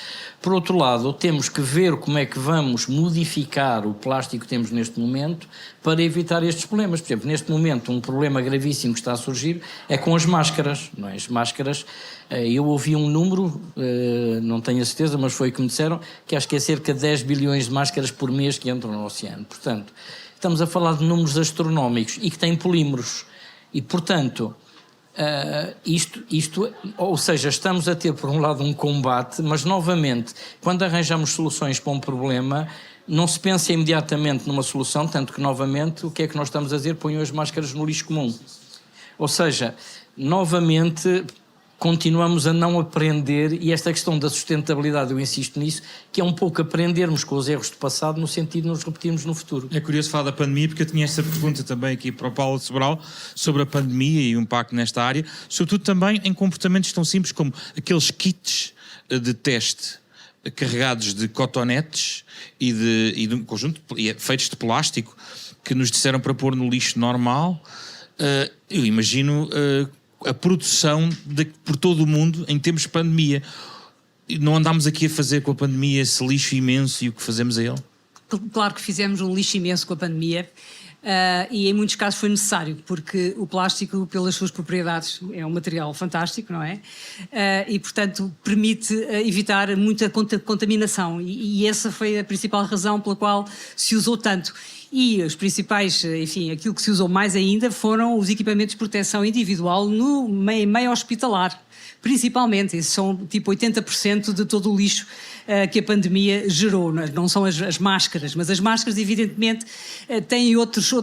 Por outro lado, temos que ver como é que vamos modificar o plástico que temos neste momento para evitar estes problemas. Por exemplo, neste momento, um problema gravíssimo que está a surgir é com as máscaras. Não é? As máscaras, eu ouvi um número, não tenho a certeza, mas foi o que me disseram, que acho que é cerca de 10 bilhões de máscaras por mês que entram no oceano. Portanto, estamos a falar de números astronómicos e que têm polímeros. E, portanto, ou seja, estamos a ter, por um lado, um combate, mas, novamente, quando arranjamos soluções para um problema, não se pensa imediatamente numa solução, tanto que, novamente, o que é que nós estamos a dizer? Ponham as máscaras no lixo comum. Ou seja, novamente, continuamos a não aprender, e esta questão da sustentabilidade, eu insisto nisso, que é um pouco aprendermos com os erros do passado no sentido de nos repetirmos no futuro. É curioso falar da pandemia, porque eu tinha esta pergunta também aqui para o Paulo Sobral sobre a pandemia e o impacto nesta área, sobretudo também em comportamentos tão simples como aqueles kits de teste carregados de cotonetes e de um conjunto feitos de plástico que nos disseram para pôr no lixo normal. Eu imagino a produção por todo o mundo em tempos de pandemia. Não andámos aqui a fazer com a pandemia esse lixo imenso e o que fazemos a ele? Claro que fizemos um lixo imenso com a pandemia. E em muitos casos foi necessário, porque o plástico, pelas suas propriedades, é um material fantástico, não é? E, portanto, permite evitar muita contaminação. E essa foi a principal razão pela qual se usou tanto. E os principais, enfim, aquilo que se usou mais ainda foram os equipamentos de proteção individual no meio hospitalar, principalmente. Isso são tipo 80% de todo o lixo que a pandemia gerou. Não são as máscaras, mas as máscaras, evidentemente, têm outros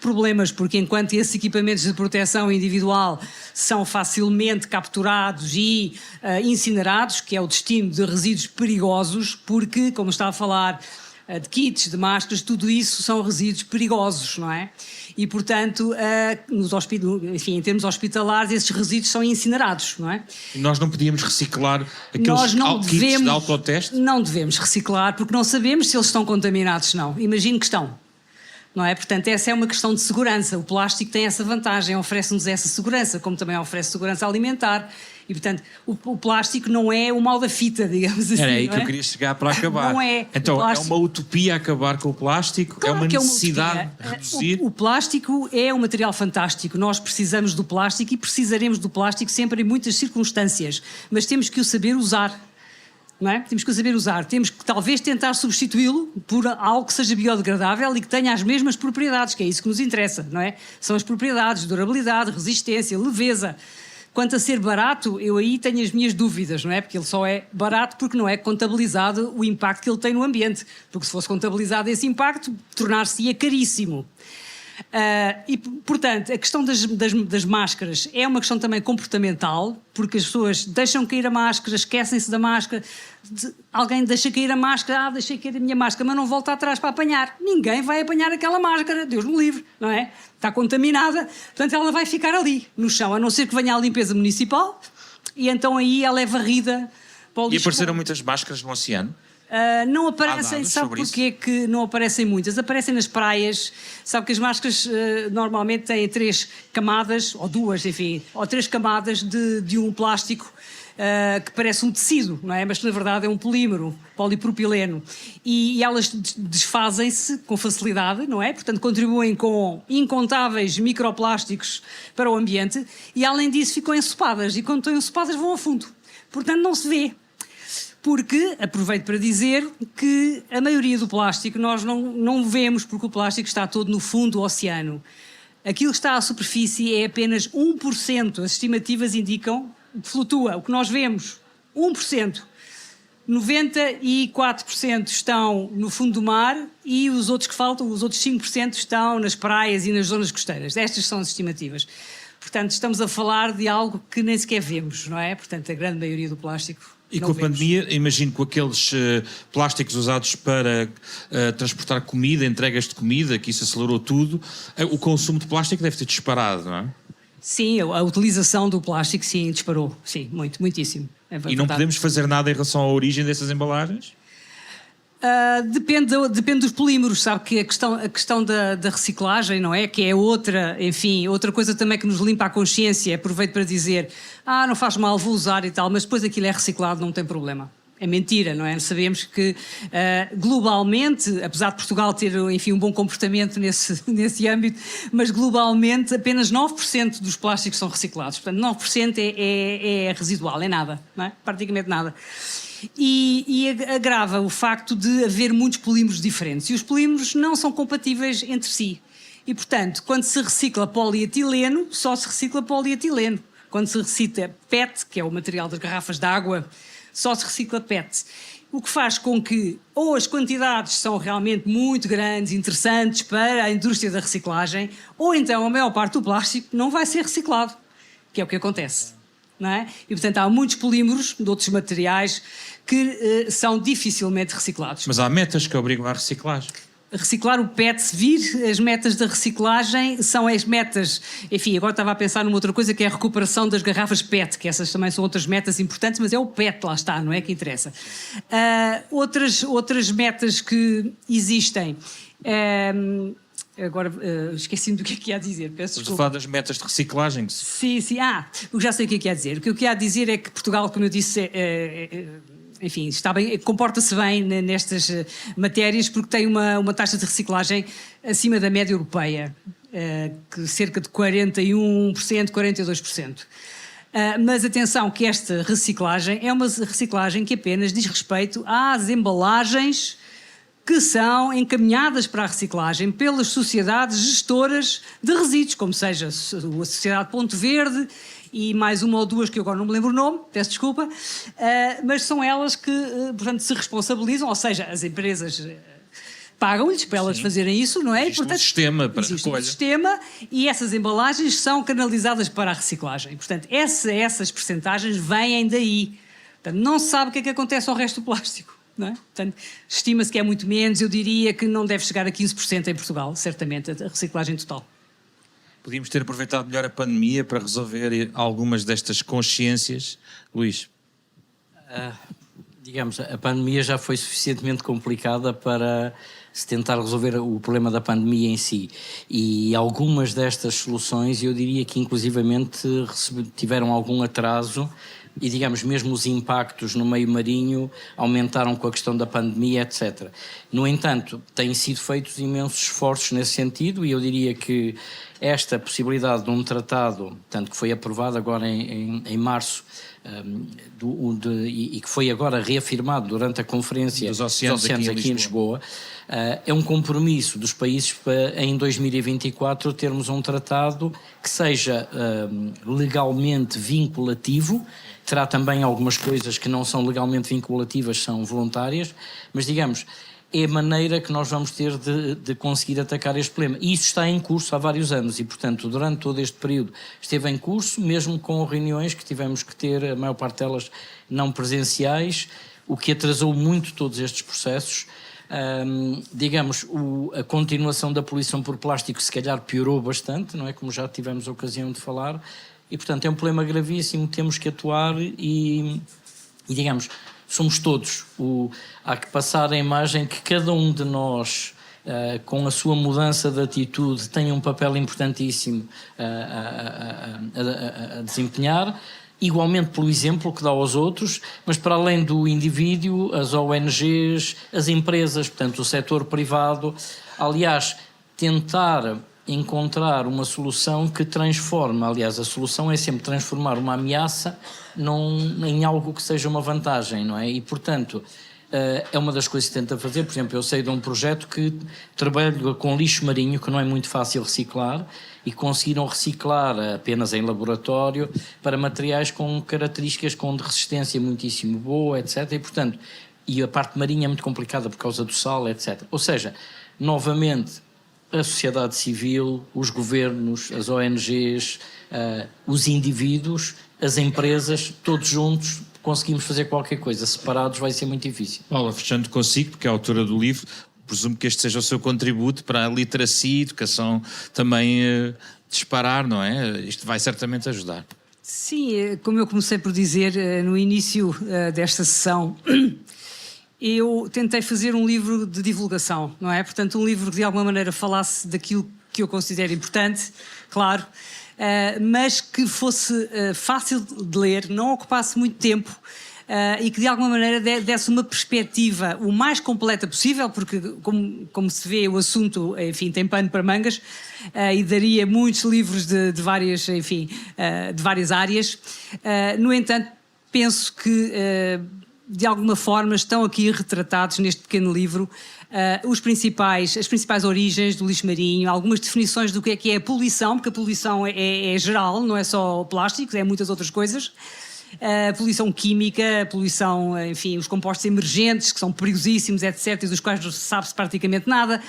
problemas, porque enquanto esses equipamentos de proteção individual são facilmente capturados e incinerados, que é o destino de resíduos perigosos, porque, como estava a falar de kits, de máscaras, tudo isso são resíduos perigosos, não é? E, portanto, enfim, em termos hospitalares, esses resíduos são incinerados, não é? E nós não podíamos reciclar aqueles kits de autoteste? Não devemos reciclar, porque não sabemos se eles estão contaminados ou não. Imagino que estão. Não é? Portanto, essa é uma questão de segurança. O plástico tem essa vantagem, oferece-nos essa segurança, como também oferece segurança alimentar. E, portanto, o plástico não é o mal da fita, digamos assim. Era aí que eu queria chegar para acabar. Não é. Então, plástico... é uma utopia acabar com o plástico? Claro, é uma de necessidade de reduzir? O plástico é um material fantástico. Nós precisamos do plástico e precisaremos do plástico sempre em muitas circunstâncias. Mas temos que o saber usar. Não é? Temos que o saber usar. Temos que talvez tentar substituí-lo por algo que seja biodegradável e que tenha as mesmas propriedades, que é isso que nos interessa, não é? São as propriedades, durabilidade, resistência, leveza. Quanto a ser barato, eu aí tenho as minhas dúvidas, não é? Porque ele só é barato porque não é contabilizado o impacto que ele tem no ambiente. Porque se fosse contabilizado esse impacto, tornar-se-ia caríssimo. E, portanto, a questão das máscaras é uma questão também comportamental, porque as pessoas deixam cair a máscara, esquecem-se da máscara. Alguém deixa cair a máscara, deixei cair a minha máscara, mas não volta atrás para apanhar. Ninguém vai apanhar aquela máscara, Deus me livre, não é? Está contaminada, portanto ela vai ficar ali, no chão, a não ser que venha a limpeza municipal, e então aí ela é varrida para o lixo. E apareceram muitas máscaras no oceano? Não aparecem, sabe porquê que não aparecem muitas? Aparecem nas praias, sabe que as máscaras normalmente têm 3 camadas, ou 2, enfim, ou 3 camadas de um plástico que parece um tecido, não é? Mas que na verdade é um polímero, polipropileno. E elas desfazem-se com facilidade, não é? Portanto, contribuem com incontáveis microplásticos para o ambiente e, além disso, ficam ensopadas. E quando estão ensopadas, vão a fundo. Portanto, não se vê. Porque, aproveito para dizer que a maioria do plástico nós não vemos, porque o plástico está todo no fundo do oceano. Aquilo que está à superfície é apenas 1%. As estimativas indicam que flutua. O que nós vemos, 1%. 94% estão no fundo do mar e os outros que faltam, os outros 5% estão nas praias e nas zonas costeiras. Estas são as estimativas. Portanto, estamos a falar de algo que nem sequer vemos, não é? Portanto, a grande maioria do plástico. E com a pandemia, imagino com aqueles plásticos usados para transportar comida, entregas de comida, que isso acelerou tudo, o consumo de plástico deve ter disparado, não é? Sim, a utilização do plástico, sim, disparou. Sim, muitíssimo. É e não podemos fazer nada em relação à origem dessas embalagens? Depende dos polímeros, sabe que a questão da reciclagem, não é? Que é outra coisa também que nos limpa a consciência. Aproveito para dizer, não faz mal, vou usar e tal, mas depois aquilo é reciclado, não tem problema. É mentira, não é? Sabemos que globalmente, apesar de Portugal ter, enfim, um bom comportamento nesse âmbito, mas globalmente apenas 9% dos plásticos são reciclados. Portanto, 9% é residual, é nada, não é? Praticamente nada. E agrava o facto de haver muitos polímeros diferentes. E os polímeros não são compatíveis entre si. E, portanto, quando se recicla polietileno, só se recicla polietileno. Quando se recicla PET, que é o material das garrafas de água, só se recicla PET. O que faz com que ou as quantidades são realmente muito grandes, interessantes para a indústria da reciclagem, ou então a maior parte do plástico não vai ser reciclado, que é o que acontece. Não é? E, portanto, há muitos polímeros de outros materiais que são dificilmente reciclados. Mas há metas que obrigam à reciclagem. Reciclar o PET, se vir, as metas da reciclagem são as metas... Enfim, agora estava a pensar numa outra coisa que é a recuperação das garrafas PET, que essas também são outras metas importantes, mas é o PET, lá está, não é que interessa. Outras metas que existem... Agora esqueci-me do que ia dizer, peço desculpa. Estás a falar das metas de reciclagem? Sim, eu já sei o que ia dizer. O que eu ia dizer é que Portugal, como eu disse, enfim, está bem, comporta-se bem nestas matérias porque tem uma taxa de reciclagem acima da média europeia, que cerca de 41%, 42%. Mas atenção que esta reciclagem é uma reciclagem que apenas diz respeito às embalagens que são encaminhadas para a reciclagem pelas sociedades gestoras de resíduos, como seja a Sociedade Ponto Verde e mais uma ou duas que eu agora não me lembro o nome, peço desculpa, mas são elas que, portanto, se responsabilizam, ou seja, as empresas pagam-lhes para elas fazerem isso, não é? Existe um sistema para recolha. Existe um sistema e essas embalagens são canalizadas para a reciclagem. Portanto, essas percentagens vêm daí. Portanto, não se sabe o que é que acontece ao resto do plástico. não é? Portanto, estima-se que é muito menos, eu diria que não deve chegar a 15% em Portugal, certamente, a reciclagem total. Podíamos ter aproveitado melhor a pandemia para resolver algumas destas consciências. Luís? Digamos, a pandemia já foi suficientemente complicada para se tentar resolver o problema da pandemia em si. E algumas destas soluções, eu diria que inclusivamente tiveram algum atraso e, digamos, mesmo os impactos no meio marinho aumentaram com a questão da pandemia, etc. No entanto, têm sido feitos imensos esforços nesse sentido e eu diria que esta possibilidade de um tratado, tanto que foi aprovado agora em março, e que foi agora reafirmado durante a Conferência dos Oceanos aqui em Lisboa, é um compromisso dos países para, em 2024, termos um tratado que seja legalmente vinculativo. Terá também algumas coisas que não são legalmente vinculativas, são voluntárias, mas, digamos, é a maneira que nós vamos ter de conseguir atacar este problema. E isso está em curso há vários anos e, portanto, durante todo este período esteve em curso, mesmo com reuniões que tivemos que ter, a maior parte delas não presenciais, o que atrasou muito todos estes processos. Digamos, a continuação da poluição por plástico se calhar piorou bastante, não é? Como já tivemos a ocasião de falar, e, portanto, é um problema gravíssimo, temos que atuar e digamos, somos todos. Há que passar a imagem que cada um de nós, com a sua mudança de atitude, tem um papel importantíssimo a desempenhar, igualmente pelo exemplo que dá aos outros, mas para além do indivíduo, as ONGs, as empresas, portanto, o setor privado, aliás, tentar encontrar uma solução que transforme, aliás, a solução é sempre transformar uma ameaça em algo que seja uma vantagem, não é? E, portanto, é uma das coisas que tenta fazer. Por exemplo, eu sei de um projeto que trabalha com lixo marinho, que não é muito fácil reciclar, e conseguiram reciclar apenas em laboratório para materiais com características de resistência muitíssimo boa, etc. E, portanto, e a parte marinha é muito complicada por causa do sal, etc. Ou seja, novamente, a sociedade civil, os governos, as ONGs, os indivíduos, as empresas, todos juntos conseguimos fazer qualquer coisa. Separados vai ser muito difícil. Paula, fechando consigo, porque é a autora do livro, presumo que este seja o seu contributo para a literacia e educação também disparar, não é? Isto vai certamente ajudar. Sim, como eu comecei por dizer no início desta sessão, eu tentei fazer um livro de divulgação, não é? Portanto, um livro que de alguma maneira falasse daquilo que eu considero importante, claro, mas que fosse fácil de ler, não ocupasse muito tempo e que de alguma maneira desse uma perspectiva o mais completa possível, porque como se vê o assunto, enfim, tem pano para mangas e daria muitos livros de várias, enfim, de várias áreas. No entanto, penso que de alguma forma estão aqui retratados neste pequeno livro as principais origens do lixo marinho, algumas definições do que é a poluição, porque a poluição é geral, não é só plásticos, é muitas outras coisas. A poluição química, a poluição, enfim, os compostos emergentes, que são perigosíssimos, etc., e dos quais não se sabe praticamente nada.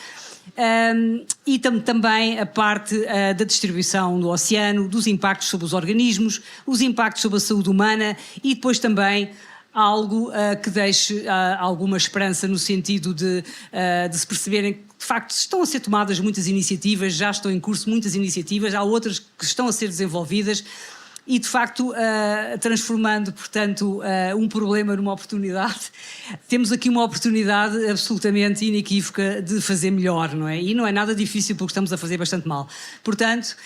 E também a parte da distribuição no oceano, dos impactos sobre os organismos, os impactos sobre a saúde humana e depois também algo que deixe alguma esperança no sentido de se perceberem que, de facto, estão a ser tomadas muitas iniciativas, já estão em curso muitas iniciativas, há outras que estão a ser desenvolvidas e, de facto, transformando, portanto, um problema numa oportunidade. Temos aqui uma oportunidade absolutamente inequívoca de fazer melhor, não é? E não é nada difícil porque estamos a fazer bastante mal. Portanto,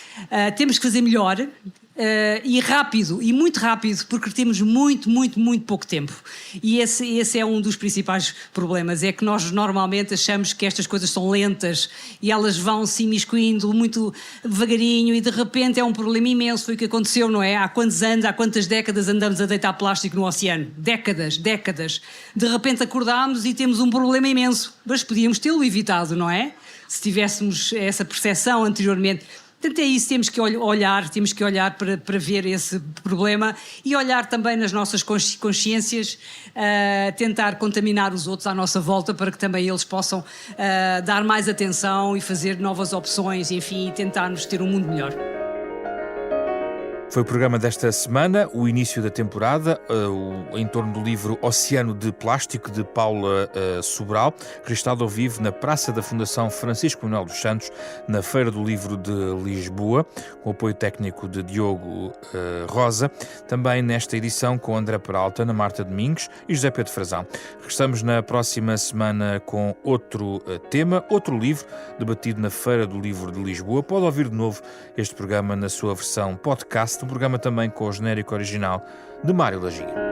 temos que fazer melhor e rápido, e muito rápido, porque temos muito pouco tempo. E esse é um dos principais problemas, é que nós normalmente achamos que estas coisas são lentas e elas vão se imiscuindo muito devagarinho e de repente é um problema imenso. Foi o que aconteceu, não é? Há quantos anos, há quantas décadas andamos a deitar plástico no oceano? Décadas. De repente acordámos e temos um problema imenso, mas podíamos tê-lo evitado, não é? Se tivéssemos essa percepção anteriormente. Portanto, é isso, temos que olhar para ver esse problema e olhar também nas nossas consciências, tentar contaminar os outros à nossa volta para que também eles possam dar mais atenção e fazer novas opções, enfim, e tentarmos ter um mundo melhor. Foi o programa desta semana, o início da temporada, em torno do livro Oceano de Plástico, de Paula Sobral, registado ao vivo na Praça da Fundação Francisco Manuel dos Santos, na Feira do Livro de Lisboa, com o apoio técnico de Diogo Rosa. Também nesta edição com André Peralta, Ana Marta Domingos e José Pedro Frazão. Regressamos na próxima semana com outro tema, outro livro, debatido na Feira do Livro de Lisboa. Pode ouvir de novo este programa na sua versão podcast, um programa também com o genérico original de Mário Lagia.